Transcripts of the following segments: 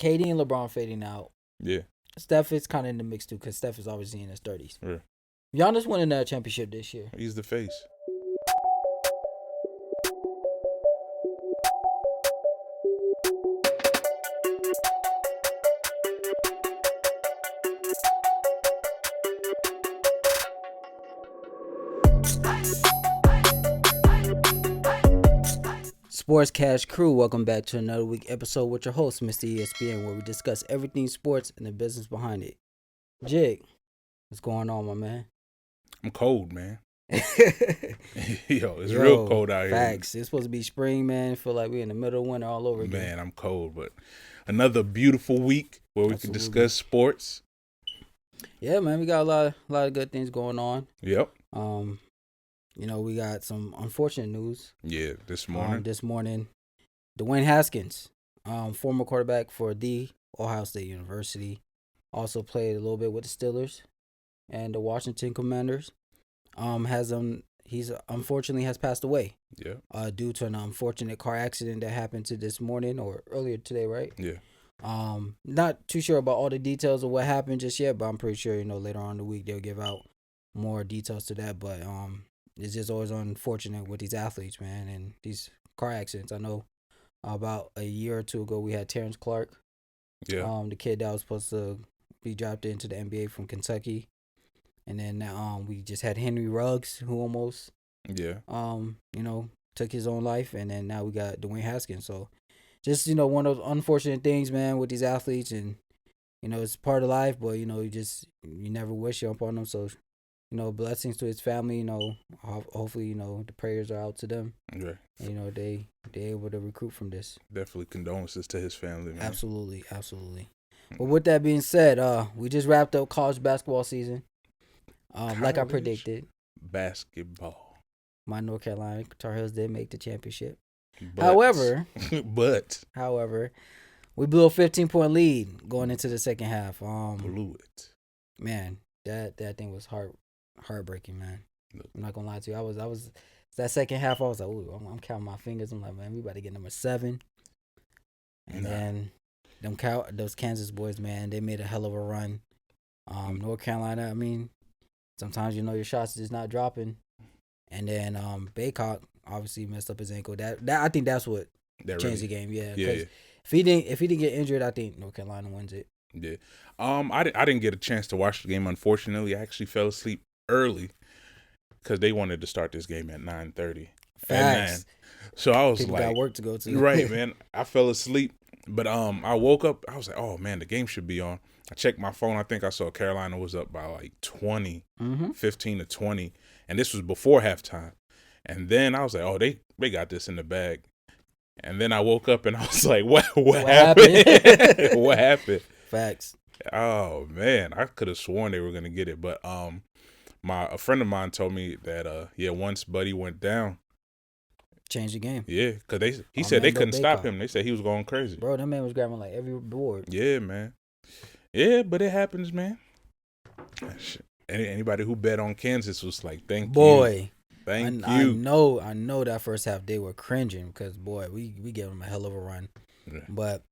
KD and LeBron fading out. Yeah. Steph is kind of in the mix too, because Steph is obviously in his 30s. Yeah. Giannis winning that championship this year. He's the face. Sports Cash Crew, welcome back to another week episode with your host, Mr. ESPN, where we discuss everything sports and the business behind it. Jig, what's going on, my man? I'm cold, man. It's real cold out here. Facts. It's supposed to be spring, man. Feel like we're in the middle of winter all over again. Man, I'm cold, but another beautiful week where we can discuss sports. Yeah, man, we got a lot of good things going on. Yep. We got some unfortunate news. Yeah, this morning. Dwayne Haskins, former quarterback for the Ohio State University, also played a little bit with the Steelers and the Washington Commanders. He's unfortunately has passed away. Yeah. Due to an unfortunate car accident that happened to this morning or earlier today, right? Yeah. Not too sure about all the details of what happened just yet, but I'm pretty sure later on in the week they'll give out more details to that. But it's just always unfortunate with these athletes, man, and these car accidents. I know about a year or two ago we had Terrence Clark. Yeah. The kid that was supposed to be drafted into the NBA from Kentucky. And then we just had Henry Ruggs, who almost took his own life, and then now we got Dwayne Haskins. So just one of those unfortunate things, man, with these athletes, and it's part of life, but you never wish upon them. So blessings to his family. Hopefully the prayers are out to them. Okay. And, they able to recruit from this. Definitely condolences to his family, man. Absolutely. But with that being said, we just wrapped up college basketball season. Like I predicted, basketball. My North Carolina Tar Heels did make the championship. But, however, we blew a 15-point lead going into the second half. Blew it. Man, that thing was heartbreaking, man. I'm not gonna lie to you. I was that second half. I was like, ooh, I'm counting my fingers. I'm like, man, we about to get number 7. And then those Kansas boys, man, they made a hell of a run. North Carolina, I mean, sometimes your shots is not dropping. And then Baycock obviously messed up his ankle. That I think that's what changed the game. Yeah. If he didn't get injured, I think North Carolina wins it. Yeah. I didn't get a chance to watch the game, unfortunately. I actually fell asleep early because they wanted to start this game at 9:30. Facts. So I was People got work to go to. Right, man. I fell asleep, but I woke up. I was like, oh man, the game should be on. I checked my phone. I think I saw Carolina was up by like 20, 15-20, and this was before halftime. And then I was like, oh, they got this in the bag. And then I woke up and I was like, what happened? What happened? Facts. Oh man, I could have sworn they were gonna get it, but a friend of mine told me that once Buddy went down, changed the game. Yeah, because he said they couldn't stop him. They said he was going crazy. Bro, that man was grabbing like every board. Yeah, man. Yeah, but it happens, man. Anybody who bet on Kansas was like, thank you. Thank you. I know that first half they were cringing because, boy, we gave them a hell of a run. Yeah. But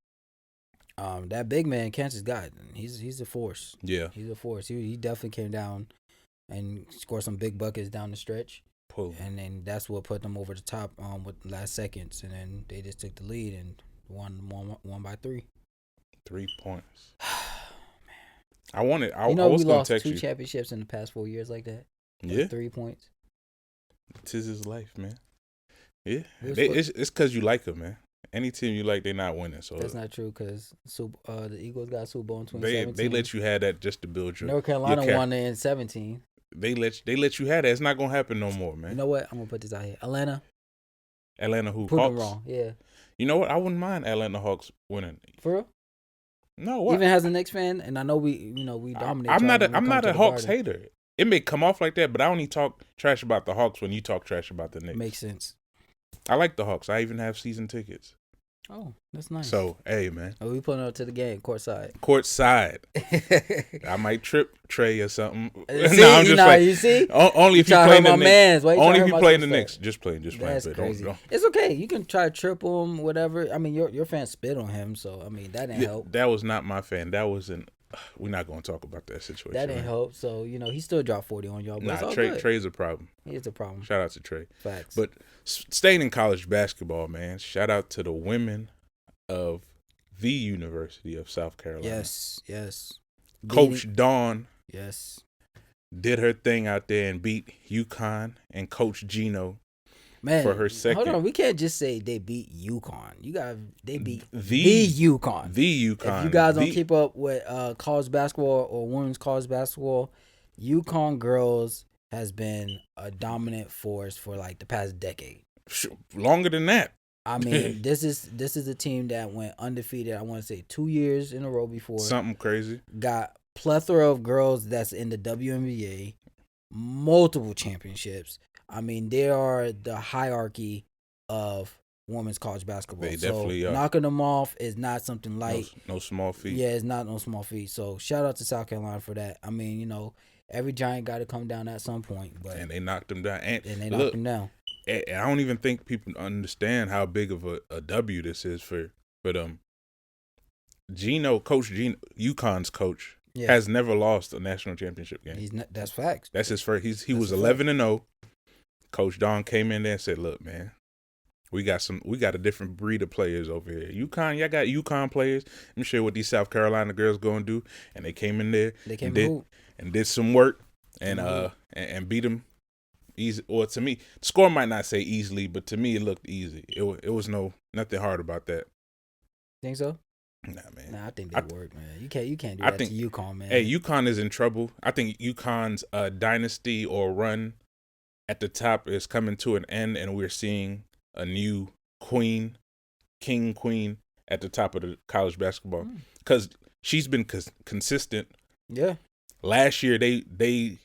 that big man Kansas got, he's a force. Yeah. He's a force. He definitely came down and scored some big buckets down the stretch. And then that's what put them over the top with last seconds. And then they just took the lead and won by 3. 3 points. I was we going lost to text 2 championships in the past 4 years like that. Yeah. 3 points. Tis his life, man. Yeah. It's because you like them, man. Any team you like, they're not winning. So that's not true because the Eagles got Super Bowl in 2017. They let you have that just to build your. North Carolina won in 17. They let you have that. It's not gonna happen no more, man. You know what? I'm gonna put this out here. Atlanta who? Prove Hawks? them wrong. Yeah. You know what? I wouldn't mind Atlanta Hawks winning. For real? No. What? Even as a Knicks fan, and I know we dominate. I'm not a Hawks hater. It may come off like that, but I only talk trash about the Hawks when you talk trash about the Knicks. Makes sense. I like the Hawks. I even have season tickets. Oh, that's nice. So, hey, man. Oh, we pulling up to the game, courtside. Courtside. I might trip Trey or something. See, no, I'm just playing. You see? Only if you try play to the hurt my mans. Why you Only trying if to you hurt play my the sister? Knicks. Just playing. That's But crazy. don't. It's okay. You can try to triple him, whatever. I mean, your fans spit on him, so I mean that didn't help. That was not my fan. That was an. We're not going to talk about that situation. That didn't help. So he still dropped 40 on y'all. But it's all good. Trey's a problem. He is a problem. Shout out to Trey. Facts. But staying in college basketball, man. Shout out to the women of the University of South Carolina. Yes. Coach Dawn. Yes. Did her thing out there and beat UConn and Coach Gino for her second. Hold on, we can't just say they beat UConn. They beat the UConn. The UConn. If you guys don't keep up with college basketball or women's college basketball, UConn girls has been a dominant force for like the past decade. Longer than that. I mean, this is a team that went undefeated. I want to say 2 years in a row before. Something crazy. Got plethora of girls that's in the WNBA, multiple championships. I mean, they are the hierarchy of women's college basketball. They definitely are. Knocking them off is not something light. No small feat. Yeah, it's not no small feat. So shout out to South Carolina for that. I mean, every giant got to come down at some point. And they knocked them down. And they knocked them down. I don't even think people understand how big of a W this is for them. Coach Gino, UConn's coach, has never lost a national championship game. That's facts. That's his first. He was 11-0. Coach Don came in there and said, "Look, man, we got a different breed of players over here. UConn, y'all got UConn players. Let me show you what these South Carolina girls gonna do." And they came in there. And did some work and beat them easy. Or to me, the score might not say easily, but to me it looked easy. It was nothing hard about that. Think so? Nah, man. Nah, I think they work, man. You can't do that to UConn, man. Hey, UConn is in trouble. I think UConn's dynasty or run at the top is coming to an end, and we're seeing a new queen at the top of the college basketball because she's been consistent. Yeah. Last year they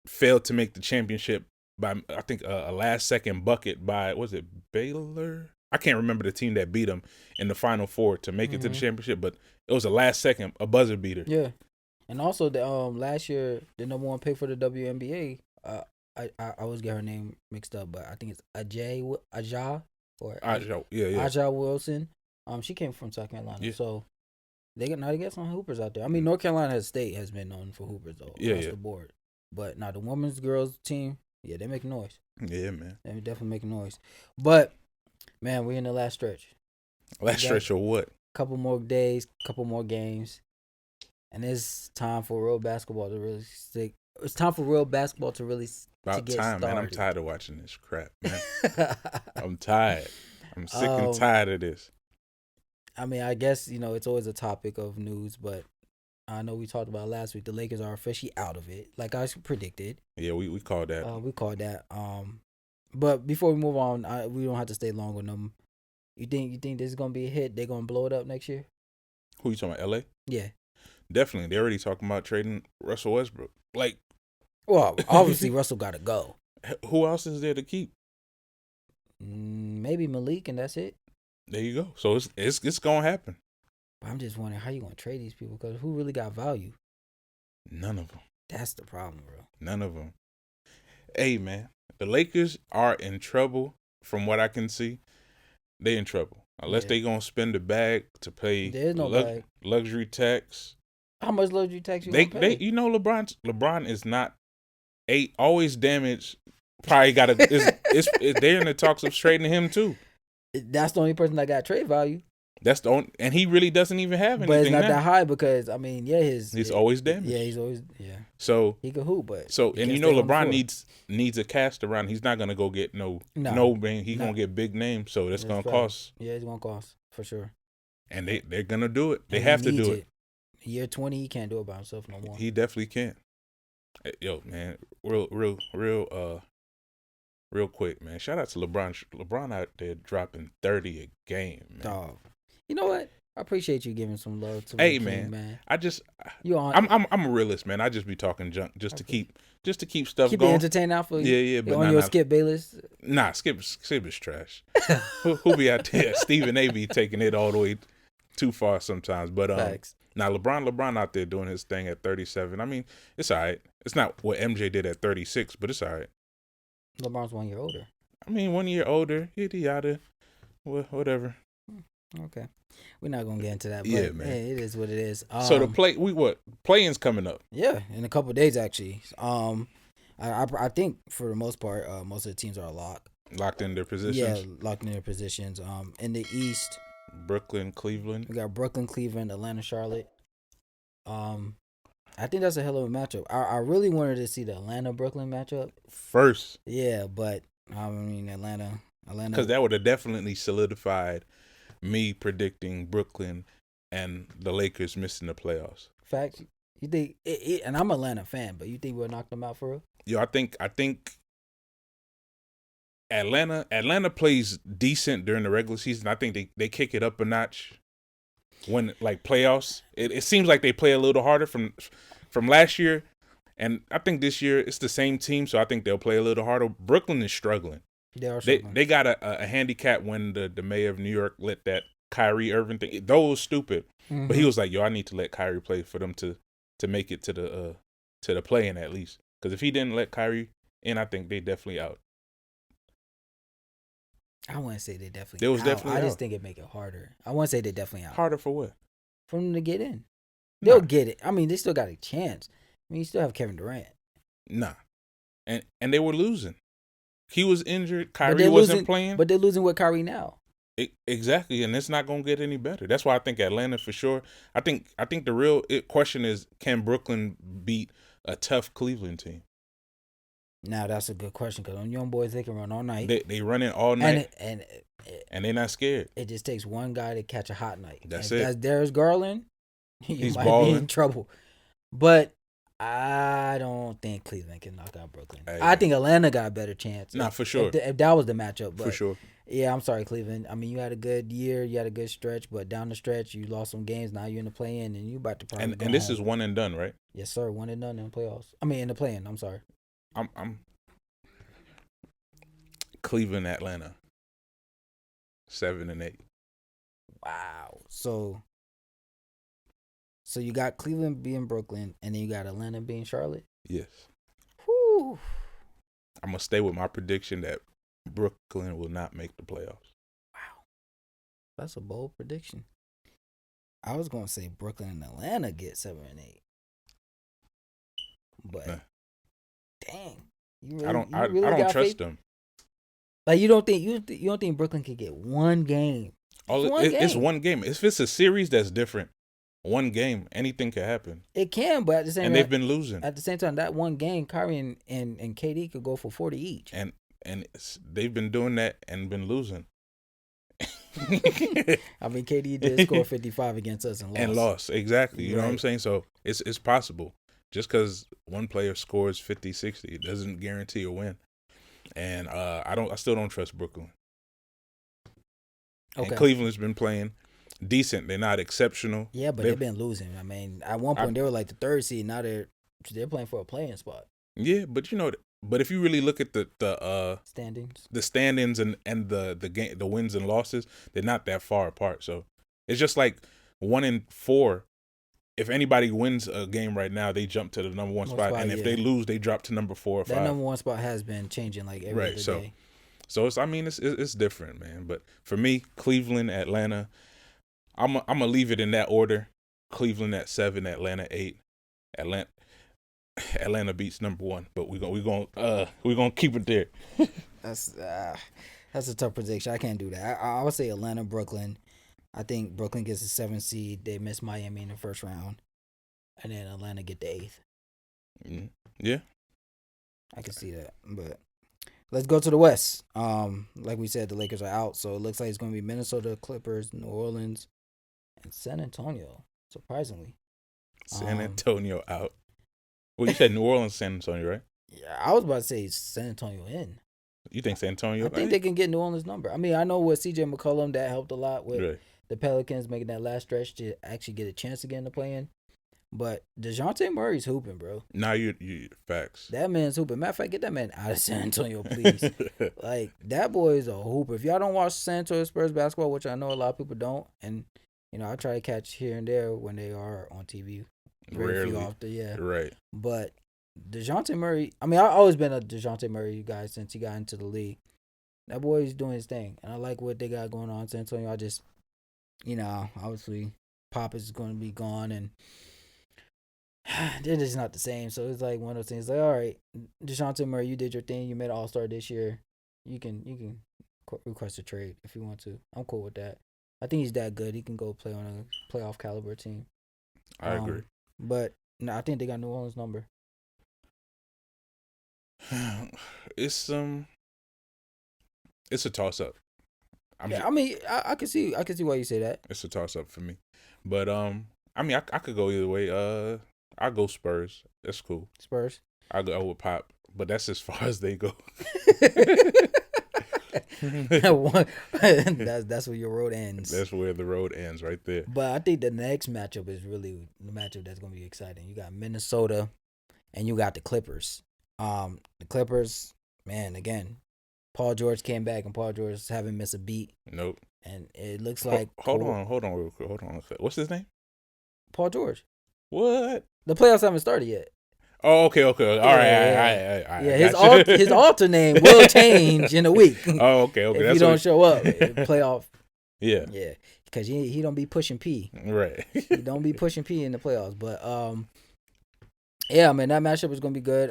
failed to make the championship by I think a last second bucket by was it Baylor? I can't remember the team that beat them in the Final Four to make it to the championship, but it was a last second, a buzzer beater. Yeah, and also the last year the number one pick for the WNBA. I always get her name mixed up, but I think it's Aja Wilson. She came from South Carolina, so they get some hoopers out there. I mean, North Carolina State has been known for hoopers though, across the board. But now the women's girls team, they make noise. Yeah, man, they definitely make noise. But man, we're in the last stretch. Last stretch of what? Couple more days, couple more games, and it's time for real basketball to really stick. It's time for real basketball to really about get time, started. Man. I'm tired of watching this crap, man. I'm tired. I'm sick and tired of this. I mean, I guess it's always a topic of news, but I know we talked about last week. The Lakers are officially out of it, like I predicted. Yeah, we called that. We called that. But before we move on, we don't have to stay long with them. You think this is gonna be a hit? They're gonna blow it up next year? Who you talking about? LA? Yeah, definitely. They're already talking about trading Russell Westbrook. Well, obviously Russell got to go. Who else is there to keep? Maybe Malik, and that's it. There you go. So it's gonna happen. But I'm just wondering how you gonna trade these people because who really got value? None of them. That's the problem, bro. None of them. Hey, man, the Lakers are in trouble. From what I can see, they in trouble unless they gonna spend the bag to pay. There's no bag. Luxury tax. How much luxury tax you gonna pay? LeBron is not always damaged. Probably got to. They're in the talks of trading him too. That's the only person that got trade value. That's the only, and he really doesn't even have anything. But it's not that high because he's always damaged. Yeah, he's always So he can hoop, but LeBron needs a cast around. He's not gonna go get no name. He's gonna get big names, so that's gonna cost. Yeah, it's gonna cost for sure. And they're gonna do it. They have to do it. Year 20, he can't do it by himself no more. He definitely can't. Yo, man, real quick, man. Shout out to LeBron. LeBron out there dropping 30 a game, man. Dog. You know what? I appreciate you giving some love to me, man. I'm a realist, man. I just be talking junk just to keep just to keep stuff keep going. Keep it entertaining out for you. Yeah, but on your Skip Bayless. Nah, Skip is trash. who be out there? Stephen A. be taking it all the way too far sometimes. But now LeBron out there doing his thing at 37. I mean, it's all right. It's not what MJ did at 36, but it's all right. LeBron's 1 year older. I mean, 1 year older, yada, whatever. Okay, we're not gonna get into that. But yeah, man. Hey, it is what it is. So the play-in's coming up? Yeah, in a couple of days actually. I think for the most part, most of the teams are locked in their positions. Yeah, locked in their positions. In the East, Brooklyn, Cleveland. We got Brooklyn, Cleveland, Atlanta, Charlotte. I think that's a hell of a matchup. I really wanted to see the Atlanta-Brooklyn matchup first. Yeah, but I mean Atlanta, because that would have definitely solidified me predicting Brooklyn and the Lakers missing the playoffs. Fact. You think? And I'm an Atlanta fan, but you think we'll knock them out for real? Yo, I think Atlanta plays decent during the regular season. I think they kick it up a notch when like playoffs. It seems like they play a little harder from last year, and I think this year it's the same team, so I think they'll play a little harder. Brooklyn is struggling. They got a handicap when the mayor of New York let that Kyrie Irving thing. That was stupid, but he was like, "Yo, I need to let Kyrie play for them to make it to the play-in at least." Because if he didn't let Kyrie in, I think they definitely out. I wouldn't say they definitely. They was out. definitely. I out. just think it make it harder. I wouldn't say they definitely out. Harder for what? For them to get in. They'll get it. I mean, they still got a chance. I mean, you still have Kevin Durant. Nah, and they were losing. He was injured. Kyrie wasn't playing. But they're losing with Kyrie now. Exactly, and it's not going to get any better. That's why I think Atlanta for sure. I think the real question is, can Brooklyn beat a tough Cleveland team? Now that's a good question because on young boys they can run all night. They run it all night, and they're not scared. It just takes one guy to catch a hot night. That's if it. That's Darius Garland. He's might balling. be in trouble, but I don't think Cleveland can knock out Brooklyn. I think Atlanta got a better chance. For sure. If that was the matchup, but for sure. Yeah, I'm sorry, Cleveland. I mean, you had a good year, you had a good stretch, but down the stretch, you lost some games. Now you're in the play-in, and you about to probably. And this is one and done, right? Yes, sir. One and done in the playoffs. I mean, in the play-in. I'm sorry. I'm Cleveland, Atlanta, 7 and 8. Wow. So you got Cleveland being Brooklyn, and then you got Atlanta being Charlotte? Yes. Whew. I'm going to stay with my prediction that Brooklyn will not make the playoffs. Wow. That's a bold prediction. I was going to say Brooklyn and Atlanta get 7 and 8. But, dang. You really, I don't trust them. Like, you don't think Brooklyn could get one game? It's one game. If it's a series, that's different. One game, anything can happen. It can, but at the same time, and they've been losing. At the same time, that one game, Kyrie and KD could go for 40 each. And they've been doing that and been losing. I mean, KD did score 55 against us and lost. Exactly. You know what I'm saying? So it's possible. Just because one player scores 50, 60, it doesn't guarantee a win. And I still don't trust Brooklyn. Okay. And Cleveland's been playing decent. They're not exceptional. Yeah, but they've been losing. I mean, at one point they were like the third seed. Now they're playing for a play-in spot. Yeah, but but if you really look at the standings and the game, the wins and losses, they're not that far apart. So it's just like 1 and 4. If anybody wins a game right now, they jump to the number one spot, and if they lose, they drop to number 4 or 5. That number one spot has been changing like every other day. So it's different, man. But for me, Cleveland, Atlanta, I'm gonna leave it in that order. Cleveland at 7, Atlanta 8. Atlanta beats number 1, but we're gonna keep it there. That's a tough prediction. I can't do that. I would say Atlanta, Brooklyn. I think Brooklyn gets the 7th seed. They miss Miami in the first round, and then Atlanta get the 8th. Yeah, I can see that. But let's go to the West. Like we said, the Lakers are out, so it looks like it's going to be Minnesota, Clippers, New Orleans, and San Antonio. Surprisingly, San Antonio out. Well, you said New Orleans, San Antonio, right? Yeah, I was about to say San Antonio in. You think San Antonio? I think they can get New Orleans' number. I mean, I know with CJ McCollum, that helped a lot with the Pelicans making that last stretch to actually get a chance to get in the play-in. But DeJounte Murray's hooping, bro. Now you facts. That man's hooping. Matter of fact, get that man out of San Antonio, please. Like, that boy is a hooper. If y'all don't watch San Antonio Spurs basketball, which I know a lot of people don't, and, I try to catch here and there when they are on TV. Rarely. Often, yeah. Right. But DeJounte Murray, I've always been a DeJounte Murray guy since he got into the league. That boy's doing his thing. And I like what they got going on in San Antonio. I just, obviously, Pop is going to be gone, and they're just not the same. So it's like one of those things. Like, all right, DeJounte Murray, you did your thing. You made an All-Star this year. You can request a trade if you want to. I'm cool with that. I think he's that good. He can go play on a playoff caliber team. I agree. But no, I think they got New Orleans' number. It's a toss up. I can see why you say that. It's a toss up for me, but I could go either way. I go Spurs. That's cool. Spurs. I go with Pop, but that's as far as they go. That's where your road ends. That's where the road ends, right there. But I think the next matchup is really the matchup that's going to be exciting. You got Minnesota, and you got the Clippers. The Clippers, man, again, Paul George came back, and Paul George haven't missed a beat. Nope. And it looks like hold on real quick. Hold on. What's his name? Paul George. What? The playoffs haven't started yet. Oh, okay. All right. Yeah, his alter name will change in a week. Oh, okay. If that's you don't show up, playoff. Yeah. Because he don't be pushing P. Right. He don't be pushing P in the playoffs. But yeah, man, that matchup is gonna be good.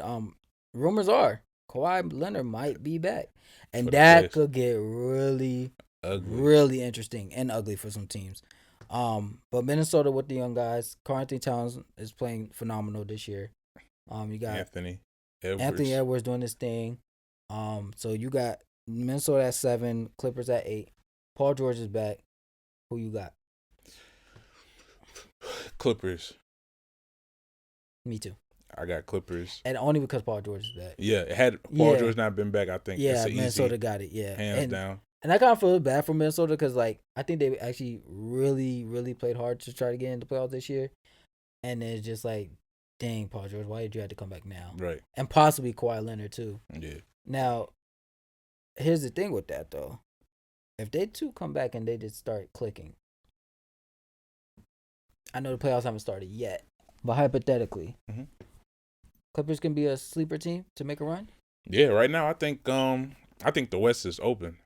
Rumors are Kawhi Leonard might be back, and that could get really ugly. Really interesting and ugly for some teams. But Minnesota with the young guys, Karl-Anthony Towns is playing phenomenal this year. You got Anthony Edwards doing his thing. So you got Minnesota at 7, Clippers at 8. Paul George is back. Who you got? Clippers. Me too. I got Clippers. And only because Paul George is back. Yeah, had Paul George not been back, I think it's Minnesota got it. Yeah, hands down. And I kind of feel bad for Minnesota because, like, I think they actually really, really played hard to try to get into the playoffs this year. And it's just like, dang, Paul George, why did you have to come back now? Right. And possibly Kawhi Leonard, too. Yeah. Now, here's the thing with that, though. If they two come back and they just start clicking, I know the playoffs haven't started yet, but hypothetically, Clippers can be a sleeper team to make a run? Yeah, right now I think the West is open.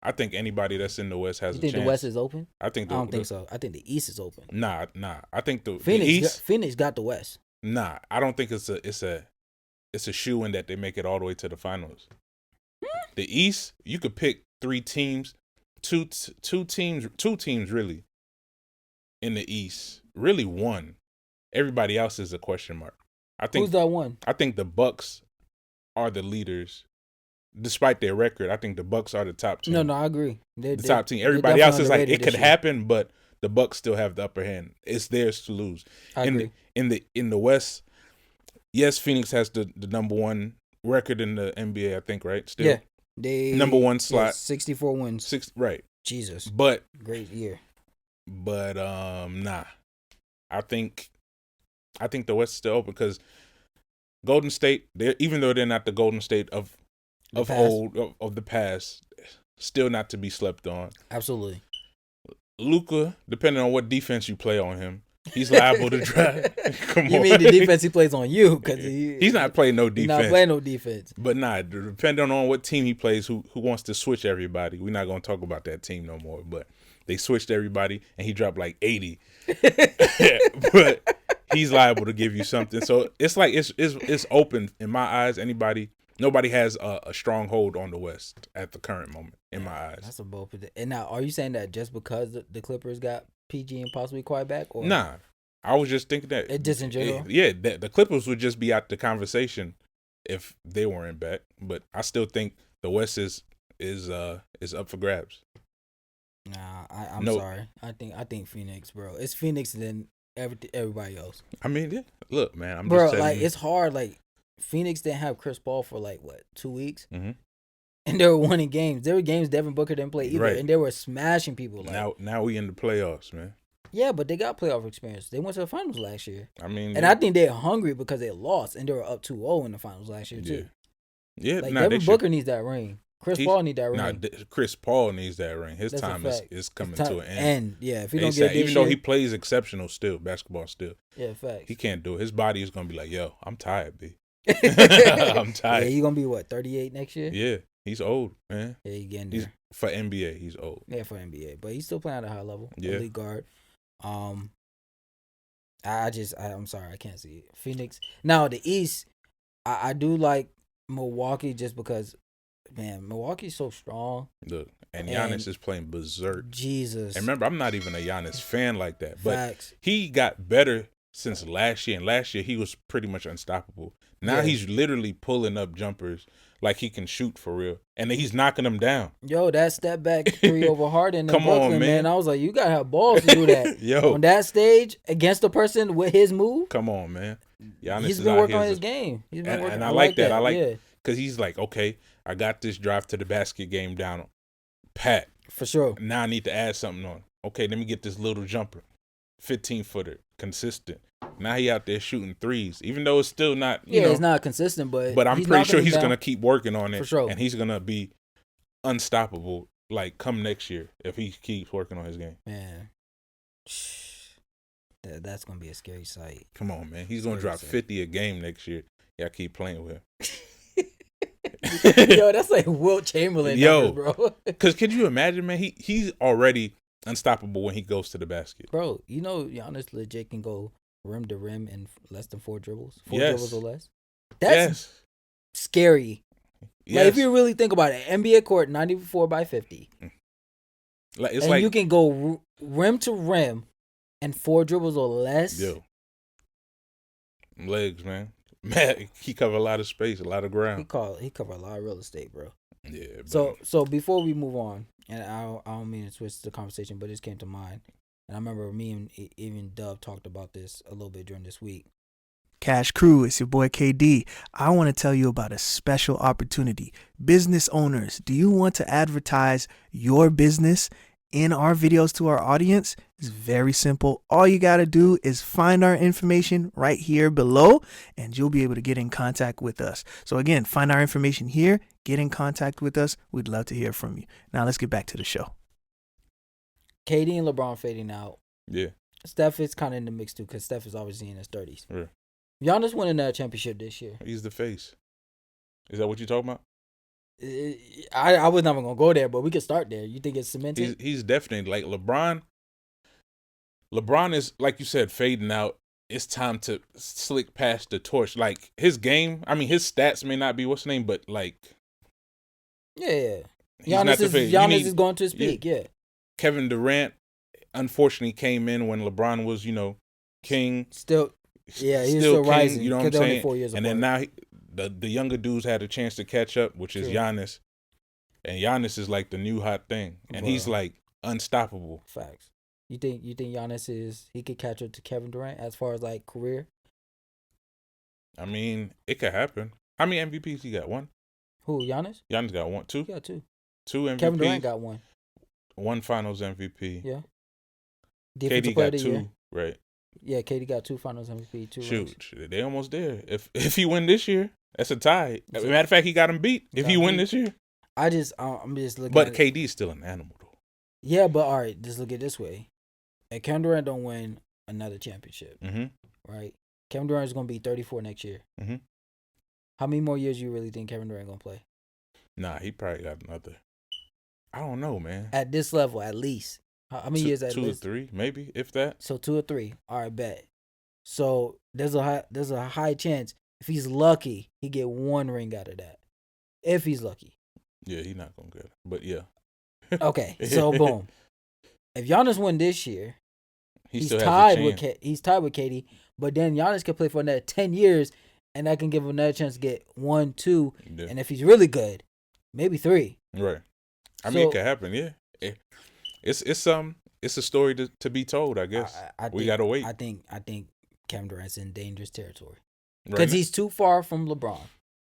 I think anybody that's in the West has a chance. You think the West is open? I don't think so. I think the East is open. Nah. I think the East. Phoenix got the West. Nah, I don't think it's a shoe-in that they make it all the way to the finals. The East, you could pick 3 teams, two teams really in the East. Really one. Everybody else is a question mark. I think who's that one? I think the Bucks are the leaders. Despite their record, I think the Bucks are the top team. No, I agree. The top team. Everybody else is like, it could happen, but the Bucks still have the upper hand. It's theirs to lose. I agree. In the West, yes, Phoenix has the number 1 record in the NBA, I think, right? Still. Yeah. They number 1 slot. 64 wins. Right. Jesus. But great year. But nah. I think the West is still open because Golden State, even though they're not the Golden State of the past, still not to be slept on. Absolutely. Luka, depending on what defense you play on him, he's liable to drive. Come on. You mean the defense he plays on you? Because he's not playing no defense. He's not playing no defense. But depending on what team he plays, who wants to switch everybody. We're not going to talk about that team no more. But they switched everybody, and he dropped like 80. But he's liable to give you something. So it's like it's open in my eyes. Nobody has a strong hold on the West at the current moment, in my eyes. That's a bold prediction. And now, are you saying that just because the Clippers got PG and possibly Kawhi back? Or? Nah, I was just thinking that. Just in general? The Clippers would just be out the conversation if they weren't back. But I still think the West is up for grabs. Nah, I'm sorry. I think Phoenix, bro. It's Phoenix and then everybody else. I mean, yeah. Look, man, I'm bro, just telling you. It's hard. Like, Phoenix didn't have Chris Paul for 2 weeks, mm-hmm. and they were winning games. There were games Devin Booker didn't play either, right. And they were smashing people. Now we in the playoffs, man. Yeah, but they got playoff experience. They went to the finals last year. I mean, and I think they're hungry because they lost and they were up 2-0 in the finals last year too. Yeah, like Devin Booker needs that ring. Chris Paul needs that ring. Chris Paul needs that ring. His time is coming to an end. Yeah, if he don't get it even though he plays exceptional still, basketball still. Yeah, facts. He can't do it. His body is gonna be like, yo, I'm tired, B. I'm tired. Yeah, he's gonna be what, 38 next year? Yeah, he's old, man. Yeah, he's getting there. For NBA, he's old. Yeah, for NBA, but he's still playing at a high level. Yeah, elite guard. I'm sorry, I can't see it. Phoenix. Now the East, I do like Milwaukee just because, man, Milwaukee's so strong. Look, and Giannis is playing berserk. Jesus. And remember, I'm not even a Giannis fan like that, but Facts. he got better since last year. And last year, he was pretty much unstoppable. Now he's literally pulling up jumpers like he can shoot for real. And he's knocking them down. Yo, that step back 3 over Harden in Come Brooklyn, on, man. I was like, you got to have balls to do that. Yo. On that stage against a person with his move. Come on, man. Giannis He's been working on his game. He's been working. And I like that. I like because he's like, okay, I got this drive to the basket game down pat. For sure. Now I need to add something on. Okay, let me get this little jumper. 15-footer. Consistent. Now he out there shooting threes, even though it's still not. It's not consistent, but I'm pretty sure he's gonna keep working on it, for sure, and he's gonna be unstoppable. Like come next year, if he keeps working on his game. Man, that's gonna be a scary sight. Come on, man, he's gonna drop 50 a game next year. Y'all keep playing with him. Yo, that's like Wilt Chamberlain numbers, bro. Because could you imagine, man? He's already unstoppable when he goes to the basket, bro. You know, Giannis legit can go rim to rim in less than 4 dribbles. 4 dribbles or less. That's scary. Yes. Like if you really think about it, NBA court 94/50. Like you can go rim to rim and 4 dribbles or less. Yo, legs, man. Man, he covered a lot of space, a lot of ground. He covered a lot of real estate, bro. Yeah. So before we move on, and I don't mean to switch the conversation, but this came to mind. And I remember me and even Dub talked about this a little bit during this week. Cash Crew, it's your boy KD. I want to tell you about a special opportunity. Business owners, do you want to advertise your business in our videos to our audience? It's very simple. All you got to do is find our information right here below, and you'll be able to get in contact with us. So again, find our information here, get in contact with us. We'd love to hear from you. Now let's get back to the show. KD and LeBron fading out. Yeah. Steph is kind of in the mix too, because Steph is obviously in his 30s. Yeah. Giannis winning that championship this year. He's the face. Is that what you're talking about? I was never gonna go there, but we could start there. You think it's cemented? He's definitely like LeBron. LeBron is, like you said, fading out. It's time to slick past the torch. Like his game, I mean, his stats may not be what's the name, but like, yeah. Giannis is going to his peak. Yeah. Kevin Durant, unfortunately, came in when LeBron was, king. He's still rising. You know what I'm saying? 4 years and apart. then now the younger dudes had a chance to catch up, which is Giannis. And Giannis is like the new hot thing, and he's like unstoppable. Facts. You think Giannis he could catch up to Kevin Durant as far as like career? I mean, it could happen. How many MVPs he got? 1? Who, Giannis? Giannis got 1, 2. He got 2. 2 MVPs. Kevin Durant got 1. 1 Finals MVP. Yeah. KD got 2, right? Yeah, KD got 2 Finals MVP. 2 Shoot, they almost there. If he win this year, that's a tie. As a matter of fact, he got him beat. If he win this year, I'm just looking. But KD is still an animal, though. Yeah, but all right, just look at it this way: if Kevin Durant don't win another championship, right? Kevin Durant is gonna be 34 next year. Mm-hmm. How many more years you really think Kevin Durant gonna play? Nah, he probably got another. I don't know, man. At this level, at least. How many years at least? 2 or 3, maybe, if that. So 2 or 3. All right, bet. So there's a high chance if he's lucky, he get 1 ring out of that. If he's lucky. Yeah, he's not gonna get it, but yeah. Okay, so boom. If Giannis win this year, he's tied with KD, but then Giannis can play for another 10 years, and that can give him another chance to get 1, 2, and if he's really good, maybe 3. Right. I mean, it could happen. Yeah. It's a story to be told. I guess we gotta wait. I think Kevin Durant's in dangerous territory because he's too far from LeBron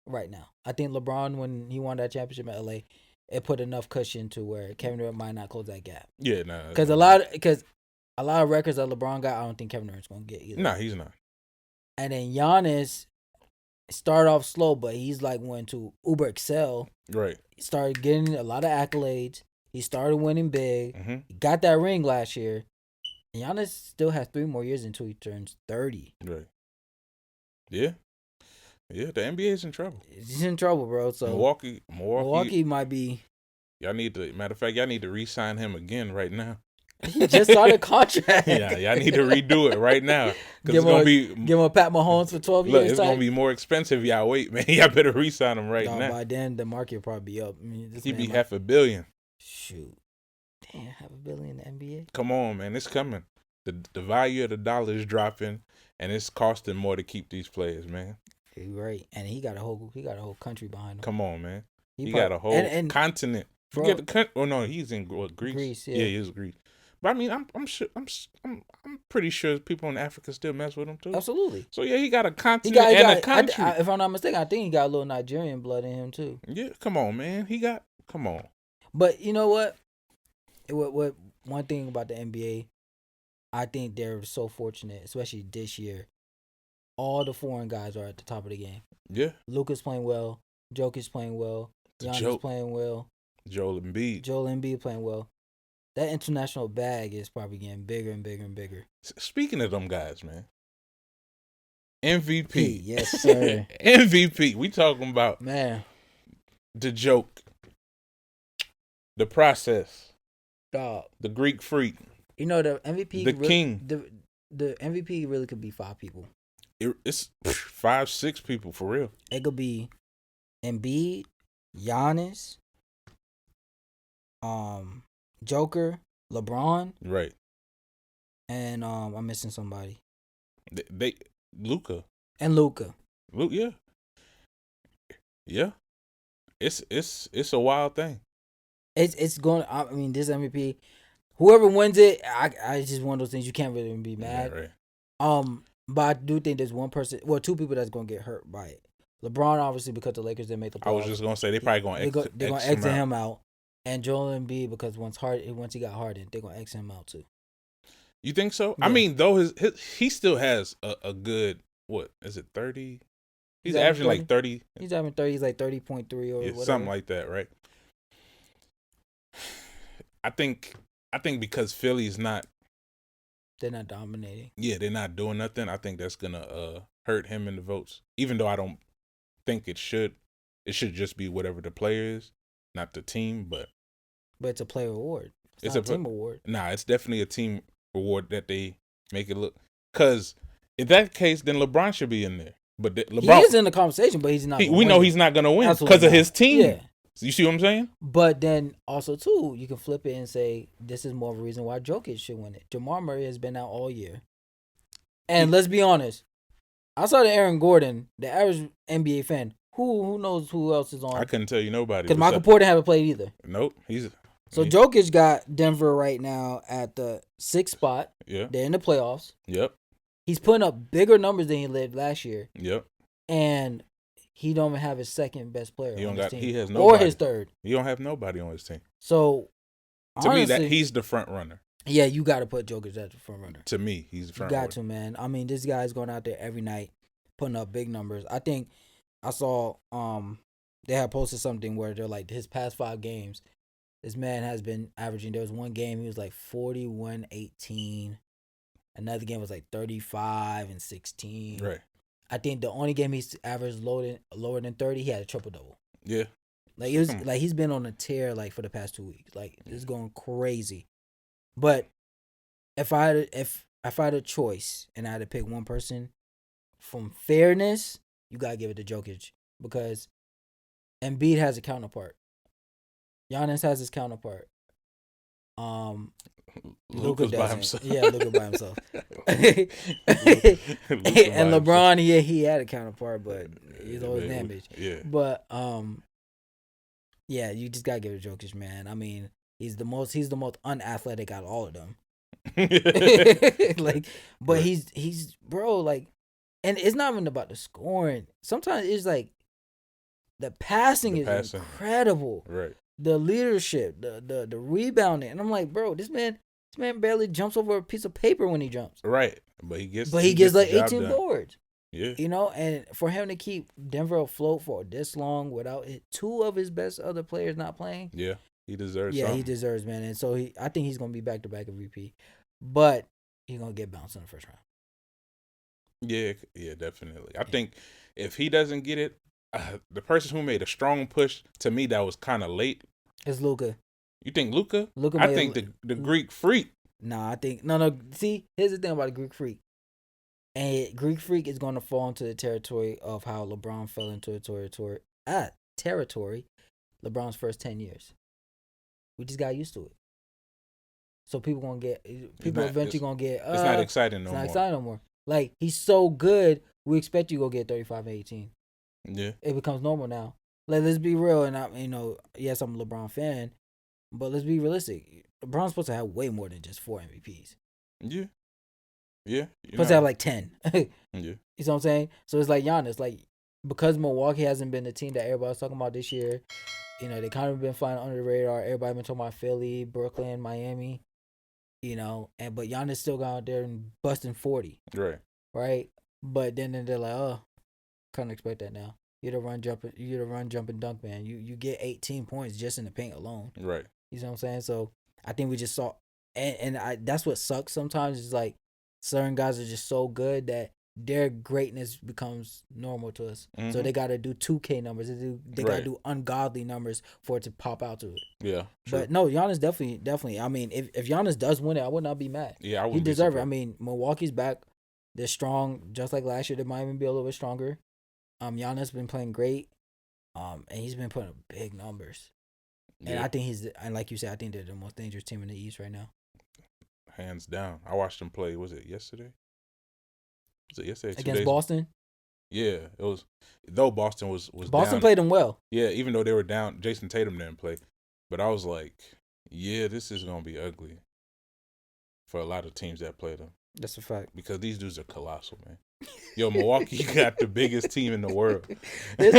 right now. I think LeBron, when he won that championship at LA, it put enough cushion to where Kevin Durant might not close that gap. Yeah, no. Because a lot of records that LeBron got, I don't think Kevin Durant's gonna get either. Nah, he's not. And then Giannis started off slow, but he's like went to uber excel. Right. He started getting a lot of accolades. He started winning big. Mm-hmm. He got that ring last year. And Giannis still has 3 more years until he turns 30. Right. Yeah. Yeah, the NBA's in trouble. He's in trouble, bro. So Milwaukee might be. Y'all need to, matter of fact, y'all need to re-sign him again right now. He just started a contract. Yeah, y'all need to redo it right now. Because give him a Pat Mahomes for 12 look, years. It's going to be more expensive. Y'all wait, man. Y'all better re-sign him right now. By then, the market will probably be up. I mean, He'd be $500 million. Shoot. Damn, $500 million in the NBA? Come on, man. It's coming. The value of the dollar is dropping, and it's costing more to keep these players, man. You're right. And he got a whole country behind him. Come on, man. He got a whole continent. Forget the country. Oh, no, he's in Greece. Greece, yeah. He's in Greece. But I mean, I'm sure, I'm pretty sure people in Africa still mess with him too. Absolutely. So yeah, he got a continent and a country. If I'm not mistaken, I think he got a little Nigerian blood in him too. Yeah, come on, man. Come on. But you know what? What one thing about the NBA, I think they're so fortunate, especially this year. All the foreign guys are at the top of the game. Yeah. Luka's playing well. Jokic's playing well. Giannis playing well. Joel Embiid playing well. That international bag is probably getting bigger and bigger and bigger. Speaking of them guys, man. MVP. Yes, sir. MVP. We talking about, man, the joke, the process, dog, the Greek freak. You know, the MVP, the king. The MVP really could be 5 people. It's 5, 6 people for real. It could be Embiid, Giannis, Joker, LeBron, right, and I'm missing somebody. Luka. Yeah. Yeah. It's a wild thing. It's going. I mean, this MVP, whoever wins it, I just one of those things you can't really be mad. Yeah, right. But I do think there's 2 people that's gonna get hurt by it. LeBron, obviously, because the Lakers didn't make the playoffs. I was just gonna say they probably gonna exit him out. And Joel Embiid, because once he got Harden, they're gonna X him out too. You think so? Yeah. I mean, though he still has a good, what is it, 30? He's averaging 30? Like 30. He's averaging 30. He's like 30.3 or whatever. Something like that, right? I think because Philly's not. They're not dominating. Yeah, they're not doing nothing. I think that's gonna hurt him in the votes. Even though I don't think it should. It should just be whatever the player is, not the team. But it's a player award. It's not a team award. Nah, it's definitely a team award that they make it look. Because in that case, then LeBron should be in there. But LeBron, he is in the conversation, but he's not. We know he's not gonna win because of his team. Yeah. You see what I'm saying? But then also too, you can flip it and say this is more of a reason why Jokic should win it. Jamal Murray has been out all year, and let's be honest, outside of Aaron Gordon, the average NBA fan, who knows who else is on? I couldn't tell you nobody because Michael Porter haven't played either. Nope, Jokic got Denver right now at the 6th spot. Yeah, they're in the playoffs. Yep, he's putting up bigger numbers than he did last year. Yep, and he don't even have his second best player on his team. He has nobody. Or his third. He don't have nobody on his team. So, to me, that he's the front runner. Yeah, you got to put Jokic as the front runner. To me, he's the front runner. You got to, man. I mean, this guy's going out there every night, putting up big numbers. I think I saw they had posted something where they're like, his past 5 games, this man has been averaging. There was one game he was like 41-18. Another game was like 35-16. Right. I think the only game he's averaged lower than 30, he had a triple double. Yeah. Like it was like he's been on a tear like for the past 2 weeks. Like it's going crazy. But if I had a choice and I had to pick one person, from fairness, you gotta give it to Jokic because Embiid has a counterpart. Giannis has his counterpart. Luka by himself. Yeah, Luka by himself. And LeBron, he had a counterpart, but he's always damaged. Yeah. But yeah, you just gotta give it to Jokic, man. I mean, he's the most unathletic out of all of them. Like, but right. he's bro, like, and it's not even about the scoring. Sometimes it's like the passing is incredible. Right. The leadership, the rebounding, and I'm like, bro, this man, This man barely jumps over a piece of paper when he jumps. Right, but he gets like the job 18 done. boards. Yeah, You know, and for him to keep Denver afloat for this long without two of his best other players not playing. yeah, he deserves. Yeah, something. he deserves, man. And so I think he's gonna be back to back MVP, but he's gonna get bounced in the first round. Yeah, definitely. I think if he doesn't get it, the person who made a strong push to me that was kind of late. It's Luka. You think Luka? Luka. I think the Greek Freak. Nah, I think no. See, here's the thing about the Greek Freak. And Greek Freak is going to fall into the territory of how LeBron fell into the territory LeBron's first 10 years. We just got used to it. So people eventually going to get... it's not exciting no more. It's not exciting no more. Like, he's so good, we expect you to go get 35 and 18. Yeah. It becomes normal now. Like, let's be real. And, yes, I'm a LeBron fan, but let's be realistic. LeBron's supposed to have way more than just 4 MVPs. Yeah. Yeah. Supposed to have like 10. Yeah. You know what I'm saying? So it's like Giannis. Like, because Milwaukee hasn't been the team that everybody's talking about this year, they kind of been flying under the radar. Everybody been talking about Philly, Brooklyn, Miami, but Giannis still got out there and busting 40. Right? But then they're like, oh, can't expect that now. You're the run, jump, and dunk man. You get 18 points just in the paint alone. Right. You know what I'm saying? So I think we just saw, that's what sucks sometimes is like, certain guys are just so good that their greatness becomes normal to us. Mm-hmm. So they got to do 2K numbers. They got to do ungodly numbers for it to pop out to it. Yeah. True. But no, Giannis definitely. I mean, if Giannis does win it, I would not be mad. Yeah, I would. He deserves it. I mean, Milwaukee's back. They're strong, just like last year. They might even be a little bit stronger. Giannis been playing great. And he's been putting up big numbers. Yeah. And I think and like you said, I think they're the most dangerous team in the East right now. Hands down. I watched him play. Was it yesterday? Against Boston? Yeah, it was. Though Boston was Boston down, played them well. Yeah, even though they were down, Jason Tatum didn't play. But I was like, yeah, this is gonna be ugly for a lot of teams that play them. That's a fact. Because these dudes are colossal, man. Yo, Milwaukee got the biggest team in the world. This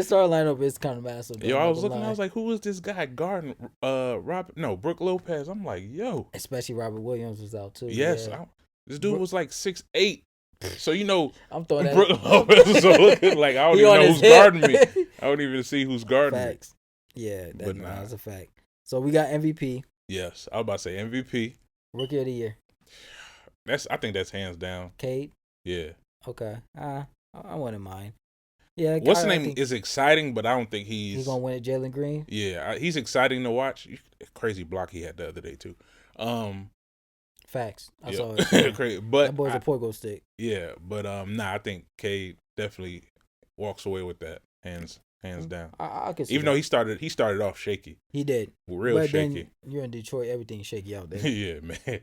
star lineup is kind of massive. Yo, I was looking. I was like, who is this guy? Garden, Brooke Lopez. I'm like, yo. Especially Robert Williams was out too. Yes, yeah. This dude was like 6'8". So I'm throwing that. Brooke Lopez was looking like I don't even know who's guarding me. I don't even see who's guarding Facts. Yeah, that's a fact. So we got MVP. Yes, I was about to say MVP. Rookie of the year. I think that's hands down. Cade. Yeah. Okay. I wouldn't mind. Yeah. What's the name is exciting, but I don't think he's gonna win it. Jalen Green. Yeah, he's exciting to watch. Crazy block he had the other day too. Facts. I saw it. Crazy, but that boy's a pogo stick. Yeah, but I think Cade definitely walks away with that hands down. I could see even though he started off shaky. He did. Real shaky. Then you're in Detroit, everything's shaky out there. Yeah, man.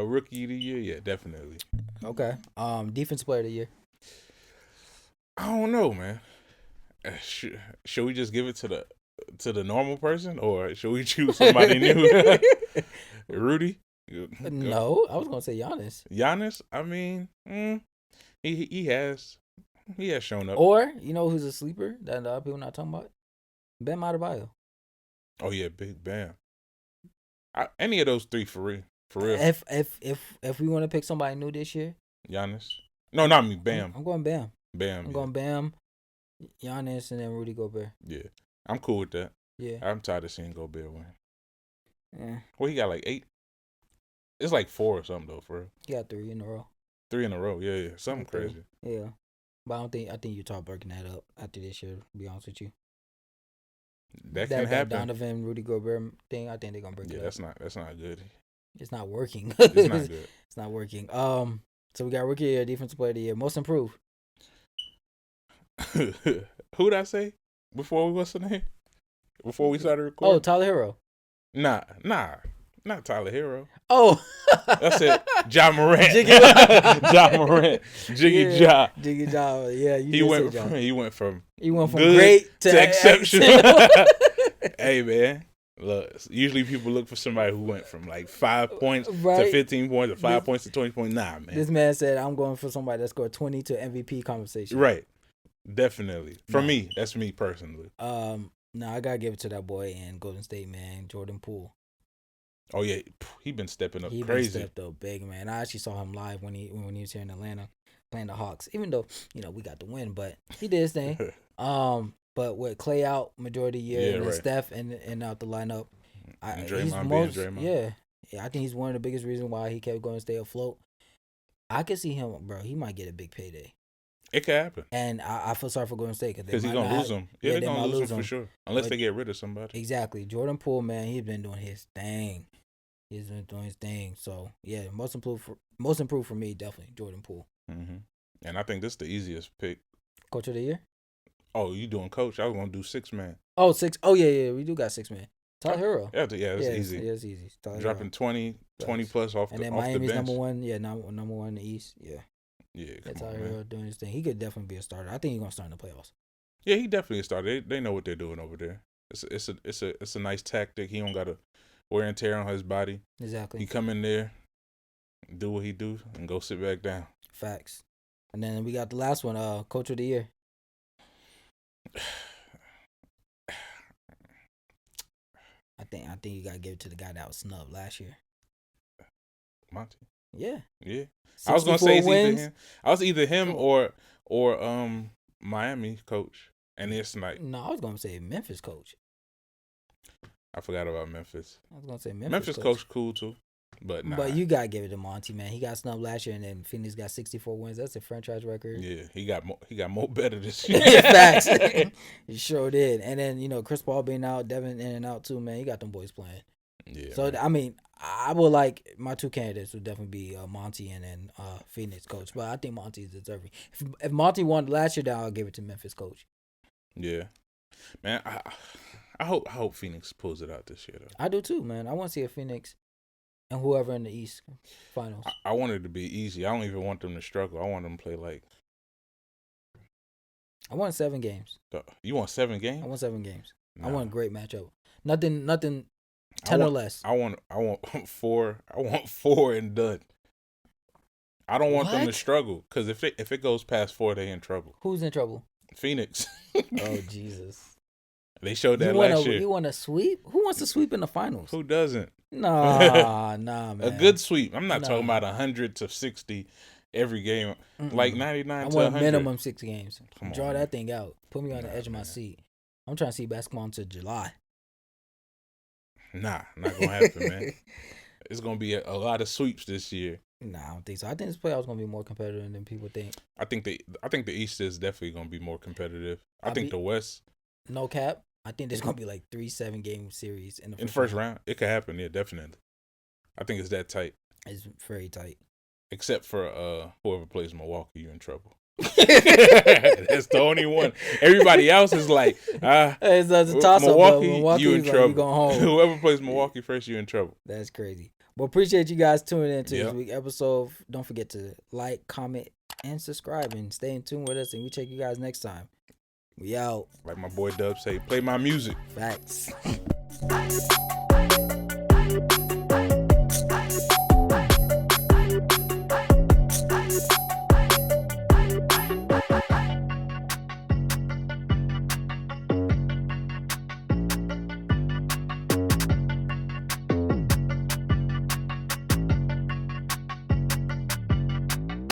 Rookie of the year, yeah, definitely. Okay. Defensive player of the year. I don't know, man. Should we just give it to the normal person, or should we choose somebody new? Rudy? No, I was gonna say Giannis. Giannis? I mean, he has shown up. Or who's a sleeper that other people not talking about? Bam Adebayo. Oh yeah, Big Bam. Any of those three for real. If we want to pick somebody new this year, Giannis. No, not me. Bam. I'm going Bam. Bam. I'm going Bam, Giannis, and then Rudy Gobert. Yeah, I'm cool with that. Yeah, I'm tired of seeing Gobert win. Yeah. Well, he got like 8. It's like 4 or something though, for real. He got 3 in a row. 3 in a row, yeah. Something crazy. Yeah, but I think Utah breaking that up after this year. To be honest with you, that can happen. Donovan Rudy Gobert thing, I think they're gonna break it up. That's not good. It's not working. It's not good. It's not working. So we got rookie of the year, defensive player of the year, most improved. Who'd I say before we Before we started recording? Oh, Tyler Hero. Nah, not Tyler Hero. Oh, that's it. Ja Morant. Ja Morant. Jiggy Ja. Jiggy Ja. Yeah, he went from great to exceptional. Hey man, look. Usually people look for somebody who went from like 5 points to 15 points, to 5 points to 20 points. Nah, man. This man said, "I'm going for somebody that scored 20 to MVP conversation." Right. Definitely. For me, that's me personally. No, I gotta give it to that boy in Golden State, man, Jordan Poole. Oh yeah, he been stepping up He crazy. Been stepped up big, man. I actually saw him live when he was here in Atlanta playing the Hawks. Even though we got the win, but he did his thing. But with Clay out majority of the year, and then Steph and out the lineup, and Draymond being Draymond. Yeah, I think he's one of the biggest reasons why he kept going to stay afloat. I can see him, bro. He might get a big payday. It could happen. And I feel sorry for Golden State because he's gonna lose him. Yeah, they're gonna lose him for sure, unless they get rid of somebody. Exactly. Jordan Poole, man, he's been doing his thing. So yeah, most improved for me, definitely Jordan Poole. Mm-hmm. And I think this is the easiest pick. Coach of the year. Oh, you doing coach? I was gonna do 6-man. Oh, 6. Oh yeah, we do got 6-man. Tyler Hero. Yeah, it's easy. It's easy. Dropping 20 plus off the bench. And then Miami's number one. Yeah, number one in the East. Yeah. Yeah, Tyler Hero doing his thing. He could definitely be a starter. I think he's gonna start in the playoffs. Yeah, he definitely a starter. They know what they're doing over there. It's a nice tactic. He don't gotta wear and tear on his body. Exactly. He come in there, do what he do, and go sit back down. Facts. And then we got the last one, Coach of the Year. I think you gotta give it to the guy that was snubbed last year. Monty. Yeah. Yeah. I was gonna say it's either him or Miami coach. And it's like no, I was gonna say Memphis coach. I forgot about Memphis. I was gonna say Memphis coach cool too. But nah. But you gotta give it to Monty, man. He got snubbed last year, and then Phoenix got 64 wins. That's a franchise record. Yeah, he got more better this year. Facts. He sure did. And then Chris Paul being out, Devin in and out too, man. He got them boys playing. Yeah. So man. I mean, I would like my two candidates would definitely be Monty and then Phoenix coach. But I think Monty is deserving. If Monty won last year, then I'll give it to Memphis coach. Yeah, man. I hope Phoenix pulls it out this year though. I do too, man. I want to see a Phoenix. And whoever in the East finals. I want it to be easy. I don't even want them to struggle. I want them to play like. I want 7 games. You want 7 games? I want 7 games. Nah. I want a great matchup. Nothing 10 or less. I want 4. I want 4 and done. I don't want them to struggle because if it goes past 4, they in trouble. Who's in trouble? Phoenix. Oh Jesus. They showed that last year. You want to sweep? Who wants to sweep in the finals? Who doesn't? Nah, man. A good sweep. I'm not talking about 100 to 60 every game. Like 99 to 100. I want minimum 6 games. Draw that man. Thing out. Put me on the edge of my seat. I'm trying to see basketball until July. Nah, not gonna happen, man. It's gonna be a lot of sweeps this year. Nah, I don't think so. I think this playoff's gonna be more competitive than people think. I think the East is definitely gonna be more competitive. I think the West. No cap. I think there's gonna be like 3 7-game series in the first round. It could happen, yeah, definitely. I think it's that tight. It's very tight. Except for whoever plays Milwaukee, you're in trouble. That's the only one. Everybody else is like, it's a toss up. Milwaukee, you in trouble. Like, you going home. Whoever plays Milwaukee first, you're in trouble. That's crazy. Well, appreciate you guys tuning in to this week's episode. Don't forget to like, comment, and subscribe, and stay in tune with us. And we check you guys next time. We out. Like my boy Dub say, play my music. Facts.